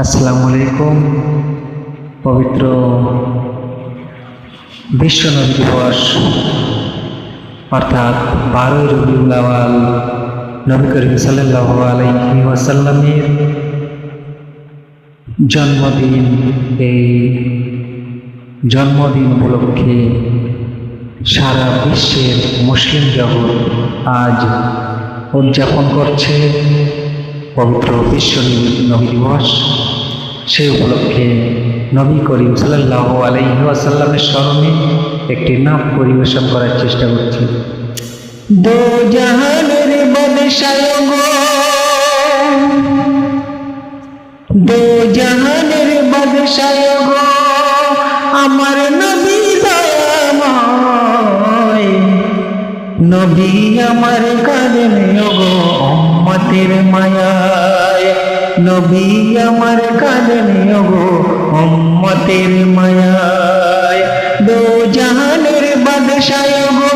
আসসালামু আলাইকুম। পবিত্র বিশ্ব নবী দিবস অর্থাৎ 12 রবিউল আউয়াল নবী করিম সাল্লাল্লাহু আলাইহি ওয়াসাল্লামের জন্মদিন। এই জন্মদিন উপলক্ষে সারা বিশ্বের মুসলিম জগৎ আজ উদযাপন করছে পবিত্র বিশ্ব নবী দিবস। সেই উপলক্ষে নবী করিম সাল্লাল্লাহু আলাইহি ওয়াসাল্লামের স্মরণে একটি নাম পরিবেশন করার চেষ্টা করছি। দো জাহানের বাদশাহ গো, দো জাহানের বাদশাহ গো, আমার নবী দয়াময়, নবী আমার কাঁদেন গো উম্মতের মায়ায়, নবী আমার কাঁদেন গো উম্মতের মায়ায়। দো জাহানের বাদশাহ গো,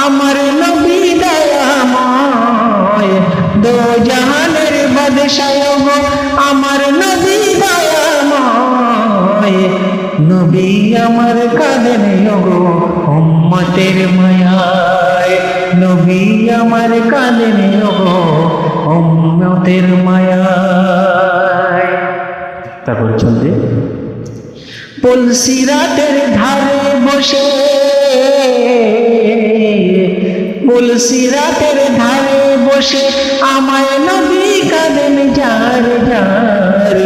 আমার নবী দয়াময়, দো জাহানের বাদশাহ গো, আমার নবী দয়াময়, নবী আমার কাঁদেন গো উম্মতের মায়ায়, নবী আমার কাঁদেন গো উম্মতের মায়ায়। তারপর চলবে পুলসিরাতের ধারে বসে, পুলসিরাতের ধারে বসে আমায় নবী কাঁদেন যার যার,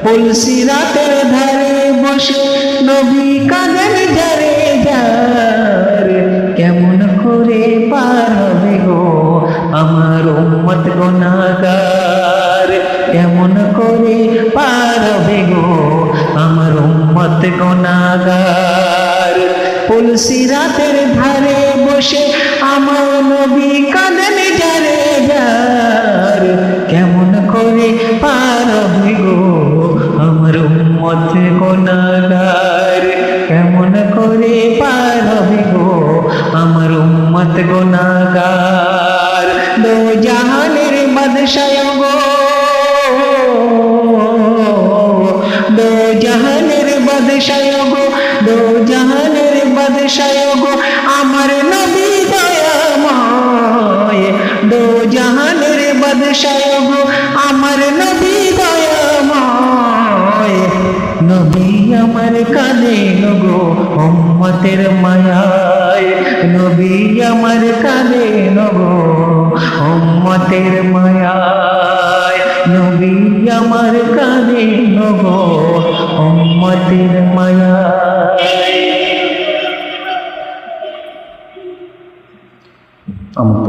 পুলসিরাতের ধারে বসে নবী কাঁদেন যারে যার। কেমন করে পার হবে গো আমার উম্মত গুনাহগার, কেমন করে পার হবে গো আমার উম্মত গুনাহগার। পুলসিরাতের ধারে বসে আমার নবী কাঁদেন যারে যার, কেমন করে পার হবে গো আমার উম্মত গুনাহগার, কেমন করে পার হবে গো আমার উম্মত গুনাহগার। দো জাহানের বাদশাহ গো, দো জাহানের বাদশাহ গো, দো জাহানের বাদশাহ গো, আমার নবী দয়াময়, দো জাহানের বাদশাহ গো, আমার নবী দয়াময়, নবী আমার কাঁদেন গো উম্মতের মায়ায়, নবী আমার কাঁদেন গো উম্মতের মায়ায়, নবী আমার কাঁদেন গো উম্মতের মায়ায়। আমার